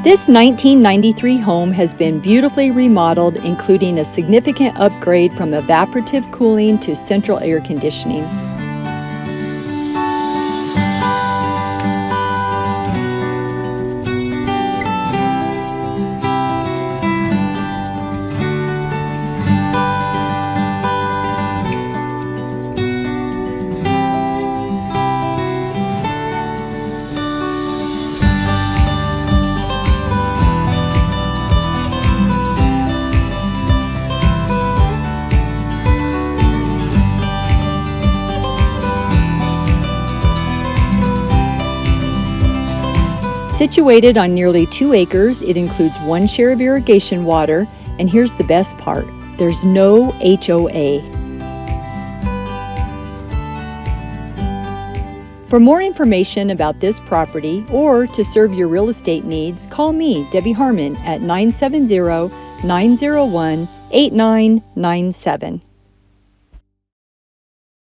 This 1993 home has been beautifully remodeled, including a significant upgrade from evaporative cooling to central air conditioning. Situated on nearly 2 acres, it includes 1 share of irrigation water, and here's the best part, there's no HOA. For more information about this property or to serve your real estate needs, call me, Debbie Harmon, at 970-901-8997.